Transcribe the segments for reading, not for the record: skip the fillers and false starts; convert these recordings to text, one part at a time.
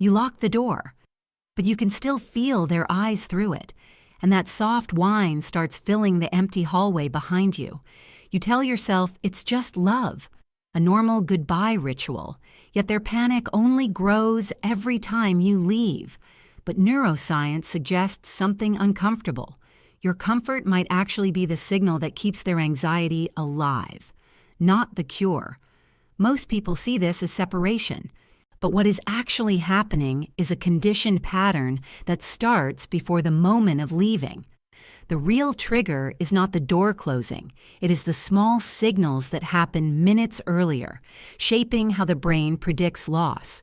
You lock the door, but you can still feel their eyes through it, and that soft whine starts filling the empty hallway behind you. You tell yourself it's just love, a normal goodbye ritual, yet their panic only grows every time you leave. But neuroscience suggests something uncomfortable. Your comfort might actually be the signal that keeps their anxiety alive, not the cure. Most people see this as separation, but what is actually happening is a conditioned pattern that starts before the moment of leaving. The real trigger is not the door closing, it is the small signals that happen minutes earlier, shaping how the brain predicts loss.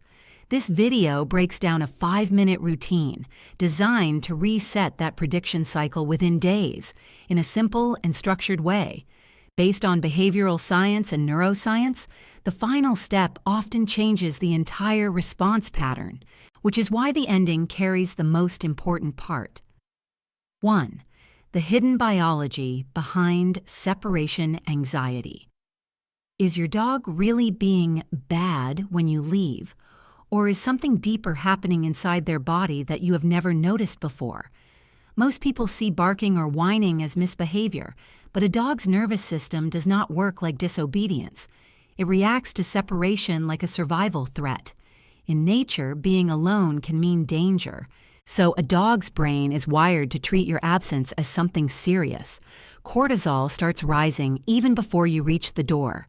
This video breaks down a 5-minute routine designed to reset that prediction cycle within days in a simple and structured way. Based on behavioral science and neuroscience, the final step often changes the entire response pattern, which is why the ending carries the most important part. 1. The hidden biology behind separation anxiety. Is your dog really being bad when you leave? Or is something deeper happening inside their body that you have never noticed before? Most people see barking or whining as misbehavior, but a dog's nervous system does not work like disobedience. It reacts to separation like a survival threat. In nature, being alone can mean danger. So a dog's brain is wired to treat your absence as something serious. Cortisol starts rising even before you reach the door,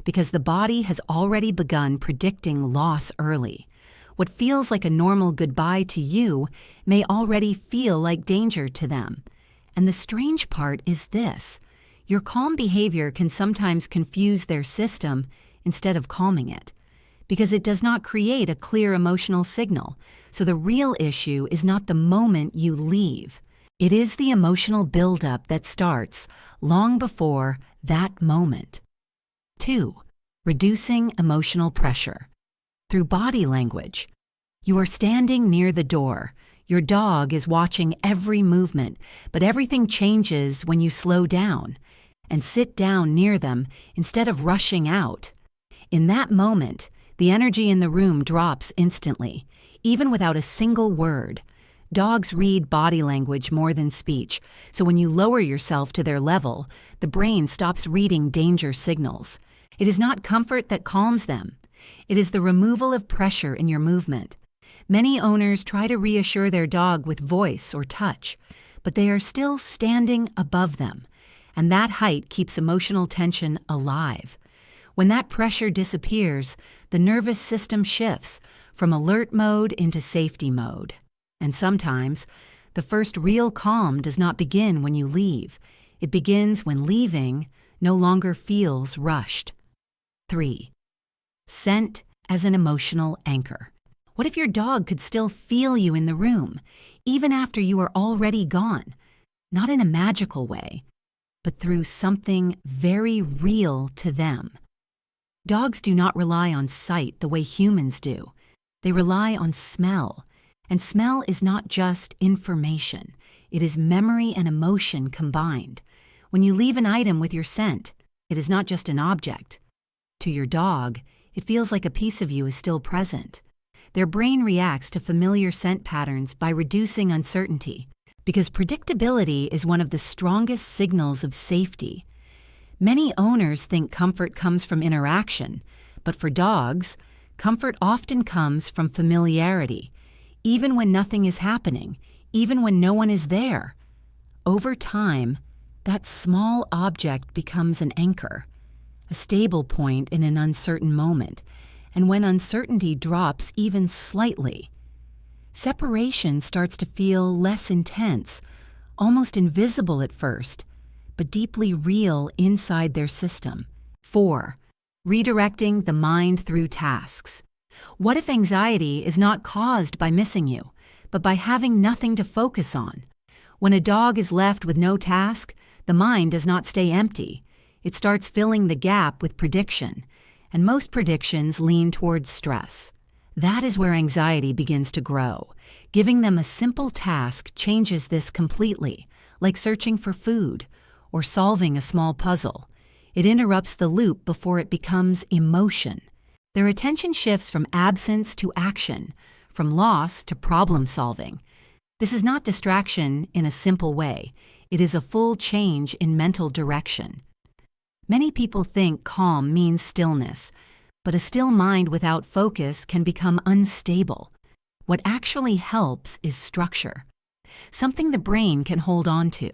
because the body has already begun predicting loss early. What feels like a normal goodbye to you may already feel like danger to them. And the strange part is this: your calm behavior can sometimes confuse their system instead of calming it, because it does not create a clear emotional signal. So the real issue is not the moment you leave. It is the emotional buildup that starts long before that moment. 2. Reducing emotional pressure. Through body language. You are standing near the door. Your dog is watching every movement, but everything changes when you slow down and sit down near them instead of rushing out. In that moment, the energy in the room drops instantly, even without a single word. Dogs read body language more than speech, so when you lower yourself to their level, the brain stops reading danger signals. It is not comfort that calms them. It is the removal of pressure in your movement. Many owners try to reassure their dog with voice or touch, but they are still standing above them, and that height keeps emotional tension alive. When that pressure disappears, the nervous system shifts from alert mode into safety mode. And sometimes, the first real calm does not begin when you leave. It begins when leaving no longer feels rushed. 3. Scent as an emotional anchor. What if your dog could still feel you in the room, even after you are already gone? Not in a magical way, but through something very real to them. Dogs do not rely on sight the way humans do. They rely on smell. And smell is not just information. It is memory and emotion combined. When you leave an item with your scent, it is not just an object. To your dog, it feels like a piece of you is still present. Their brain reacts to familiar scent patterns by reducing uncertainty, because predictability is one of the strongest signals of safety. Many owners think comfort comes from interaction, but for dogs, comfort often comes from familiarity, even when nothing is happening, even when no one is there. Over time, that small object becomes an anchor, a stable point in an uncertain moment, and when uncertainty drops even slightly, separation starts to feel less intense, almost invisible at first, but deeply real inside their system. 4. Redirecting the mind through tasks. What if anxiety is not caused by missing you, but by having nothing to focus on? When a dog is left with no task, the mind does not stay empty. It starts filling the gap with prediction, and most predictions lean towards stress. That is where anxiety begins to grow. Giving them a simple task changes this completely, like searching for food or solving a small puzzle. It interrupts the loop before it becomes emotion. Their attention shifts from absence to action, from loss to problem solving. This is not distraction in a simple way. It is a full change in mental direction. Many people think calm means stillness, but a still mind without focus can become unstable. What actually helps is structure, something the brain can hold on to.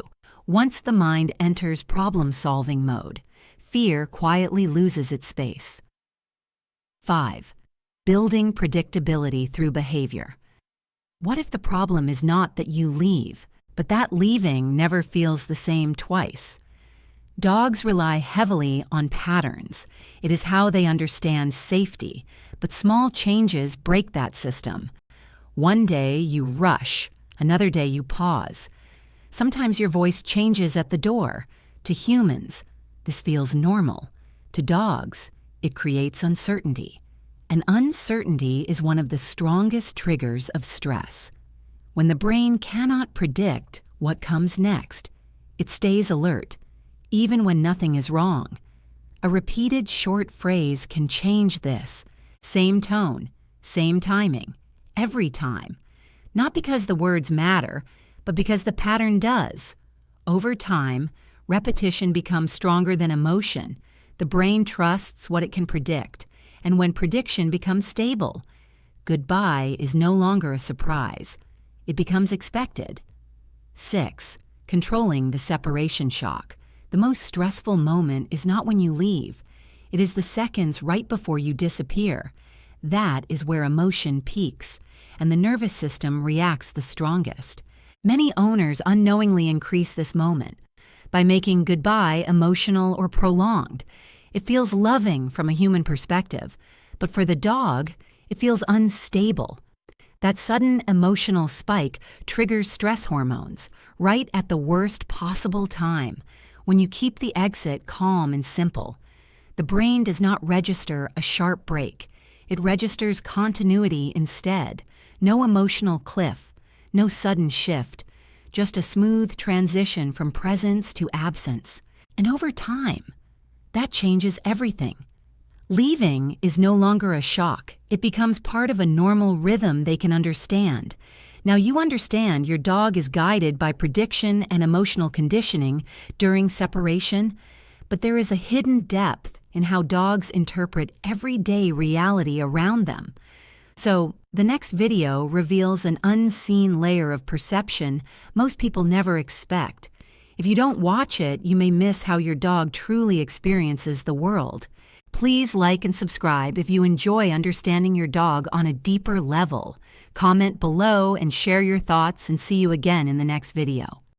Once the mind enters problem-solving mode, fear quietly loses its space. 5. Building predictability through behavior. What if the problem is not that you leave, but that leaving never feels the same twice? Dogs rely heavily on patterns. It is how they understand safety, but small changes break that system. One day you rush, another day you pause. Sometimes your voice changes at the door. To humans, this feels normal. To dogs, it creates uncertainty. And uncertainty is one of the strongest triggers of stress. When the brain cannot predict what comes next, it stays alert, even when nothing is wrong. A repeated short phrase can change this. Same tone, same timing, every time. Not because the words matter, but because the pattern does. Over time, repetition becomes stronger than emotion. The brain trusts what it can predict, and when prediction becomes stable, goodbye is no longer a surprise. It becomes expected. 6. Controlling the separation shock. The most stressful moment is not when you leave. It is the seconds right before you disappear. That is where emotion peaks, and the nervous system reacts the strongest. Many owners unknowingly increase this moment by making goodbye emotional or prolonged. It feels loving from a human perspective, but for the dog, it feels unstable. That sudden emotional spike triggers stress hormones right at the worst possible time. When you keep the exit calm and simple, the brain does not register a sharp break. It registers continuity instead. No emotional cliff, no sudden shift, just a smooth transition from presence to absence. And over time, that changes everything. Leaving is no longer a shock. It becomes part of a normal rhythm they can understand. Now you understand your dog is guided by prediction and emotional conditioning during separation, but there is a hidden depth in how dogs interpret everyday reality around them. So, the next video reveals an unseen layer of perception most people never expect. If you don't watch it, you may miss how your dog truly experiences the world. Please like and subscribe if you enjoy understanding your dog on a deeper level. Comment below and share your thoughts, and see you again in the next video.